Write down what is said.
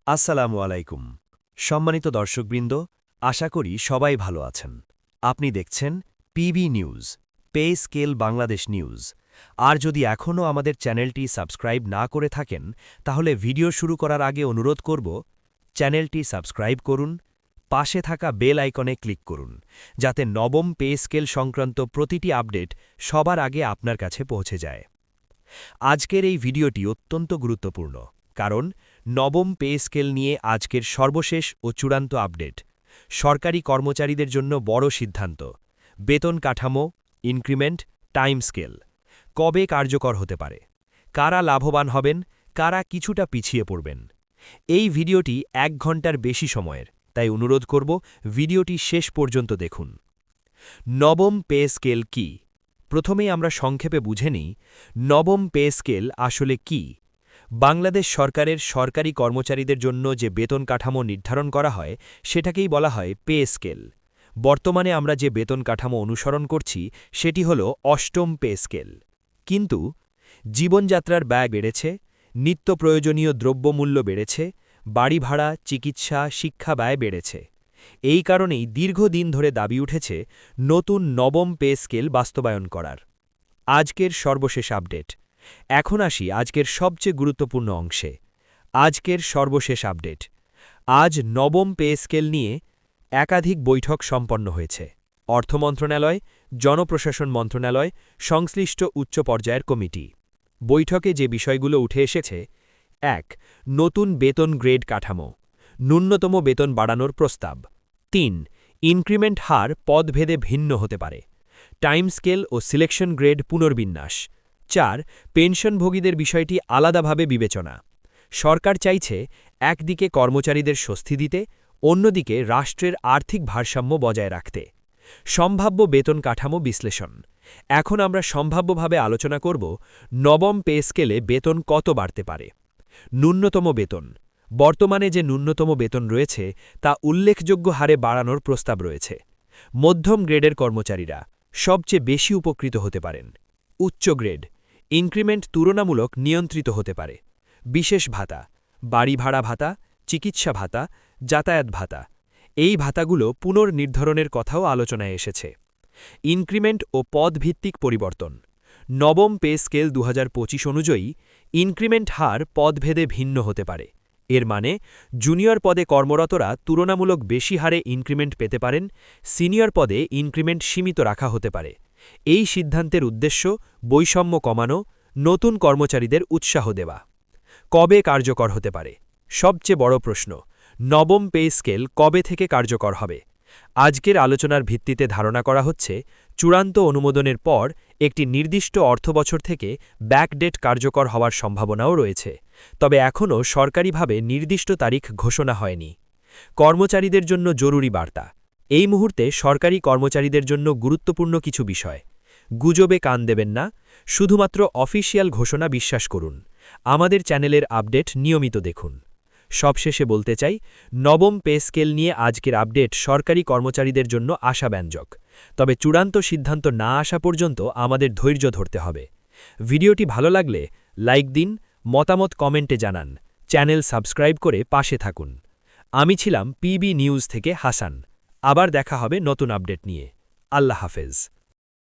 আসসালামু আলাইকুম সম্মানিত দর্শকবৃন্দ, আশা করি সবাই ভালো আছেন। আপনি দেখছেন PB news, pay scale Bangladesh news. আর যদি এখনও আমাদের চ্যানেলটি সাবস্ক্রাইব না করে থাকেন, তাহলে ভিডিও শুরু করার আগে অনুরোধ করব, চ্যানেলটি সাবস্ক্রাইব করুন, পাশে থাকা বেল আইকনে ক্লিক করুন, যাতে নবম পে স্কেল সংক্রান্ত প্রতিটি আপডেট সবার আগে আপনার কাছে পৌঁছে যায়। আজকের এই ভিডিওটি অত্যন্ত গুরুত্বপূর্ণ, কারণ নবম পে স্কেল নিয়ে আজকের সর্বশেষ ও চূড়ান্ত আপডেট। সরকারি কর্মচারীদের জন্য বড় সিদ্ধান্ত, বেতন কাঠামো, ইনক্রিমেন্ট, টাইম স্কেল কবে কার্যকর হতে পারে, কারা লাভবান হবেন, কারা কিছুটা পিছিয়ে পড়বেন। এই ভিডিওটি 1 ঘন্টার বেশি সময়ের, তাই অনুরোধ করব ভিডিওটি শেষ পর্যন্ত দেখুন। নবম পে স্কেল কি? প্রথমেই আমরা সংক্ষেপে বুঝে নিই, নবম পে স্কেল আসলে কি। বাংলাদেশ সরকারের সরকারি কর্মচারীদের জন্য যে বেতন কাঠামো নির্ধারণ করা হয়, সেটাকেই বলা হয় পে স্কেল। বর্তমানে আমরা যে বেতন কাঠামো অনুসরণ করছি, সেটি হল অষ্টম পে স্কেল। কিন্তু জীবনযাত্রার ব্যয় বেড়েছে, নিত্য প্রয়োজনীয় দ্রব্যমূল্য বেড়েছে, বাড়ি ভাড়া, চিকিৎসা, শিক্ষা ব্যয় বেড়েছে। এই কারণেই দীর্ঘদিন ধরে দাবি উঠেছে নতুন নবম পে স্কেল বাস্তবায়ন করার। আজকের সর্বশেষ আপডেট। এখন আসি আজকের সবচেয়ে গুরুত্বপূর্ণ অংশে। আজকের সর্বশেষ আপডেট। আজ নবম পে স্কেল নিয়ে একাধিক বৈঠক সম্পন্ন হয়েছে। অর্থ মন্ত্রণালয়, জনপ্রশাসন মন্ত্রণালয়, সংশ্লিষ্ট উচ্চ পর্যায়ের কমিটি। বৈঠকে যে বিষয়গুলো উঠে এসেছে: ১. নতুন বেতন গ্রেড কাঠামো, ন্যূনতম বেতন বাড়ানোর প্রস্তাব। ৩. ইনক্রিমেন্ট হার পদভেদে ভিন্ন হতে পারে, টাইম স্কেল ও সিলেকশন গ্রেড পুনর্বিন্যাস। ৪. পেনশনভোগীদের বিষয়টি আলাদাভাবে বিবেচনা। সরকার চাইছে একদিকে কর্মচারীদের স্বস্তি দিতে, অন্যদিকে রাষ্ট্রের আর্থিক ভারসাম্য বজায় রাখতে। সম্ভাব্য বেতন কাঠামো বিশ্লেষণ। এখন আমরা সম্ভাব্যভাবে আলোচনা করব নবম পে স্কেলে বেতন কত বাড়তে পারে। ন্যূনতম বেতন। বর্তমানে যে ন্যূনতম বেতন রয়েছে, তা উল্লেখযোগ্য হারে বাড়ানোর প্রস্তাব রয়েছে। মধ্যম গ্রেডের কর্মচারীরা সবচেয়ে বেশি উপকৃত হতে পারেন। উচ্চ গ্রেড ইনক্রিমেন্ট তুলনামূলক নিয়ন্ত্রিত হতে পারে। বিশেষ ভাতা, বাড়ি ভাড়া ভাতা, চিকিৎসা ভাতা, যাতায়াত ভাতা, এই ভাতাগুলো পুনর্নির্ধারণের কথাও আলোচনায় এসেছে। ইনক্রিমেন্ট ও পদভিত্তিক পরিবর্তন। নবম পে স্কেল 2025 অনুযায়ী ইনক্রিমেন্ট হার পদভেদে ভিন্ন হতে পারে। এর মানে জুনিয়র পদে কর্মরতরা তুলনামূলক বেশি হারে ইনক্রিমেন্ট পেতে পারেন, সিনিয়র পদে ইনক্রিমেন্ট সীমিত রাখা হতে পারে। এই সিদ্ধান্তের উদ্দেশ্য বৈষম্য কমানো, নতুন কর্মচারীদের উৎসাহ দেওয়া। কবে কার্যকর হতে পারে? সবচেয়ে বড় প্রশ্ন, নবম পে স্কেল কবে থেকে কার্যকর হবে? আজকের আলোচনার ভিত্তিতে ধারণা করা হচ্ছে, চূড়ান্ত অনুমোদনের পর একটি নির্দিষ্ট অর্থবছর থেকে ব্যাকডেট কার্যকর হওয়ার সম্ভাবনাও রয়েছে, তবে এখনও সরকারিভাবে নির্দিষ্ট তারিখ ঘোষণা হয়নি। কর্মচারীদের জন্য জরুরি বার্তা। এই মুহূর্তে সরকারি কর্মচারীদের জন্য গুরুত্বপূর্ণ কিছু বিষয়। গুজবে কান দেবেন না, শুধুমাত্র অফিসিয়াল ঘোষণা বিশ্বাস করুন। আমাদের চ্যানেলের আপডেট নিয়মিত দেখুন। সবশেষে বলতে চাই, নবম পে স্কেল নিয়ে আজকের আপডেট সরকারি কর্মচারীদের জন্য আশাব্যঞ্জক, তবে চূড়ান্ত সিদ্ধান্ত না আসা পর্যন্ত আমাদের ধৈর্য ধরতে হবে। ভিডিওটি ভালো লাগলে লাইক দিন, মতামত কমেন্টে জানান, চ্যানেল সাবস্ক্রাইব করে পাশে থাকুন। আমি ছিলাম পিবি নিউজ থেকে হাসান। আবার দেখা হবে নতুন আপডেট নিয়ে। আল্লাহ হাফেজ।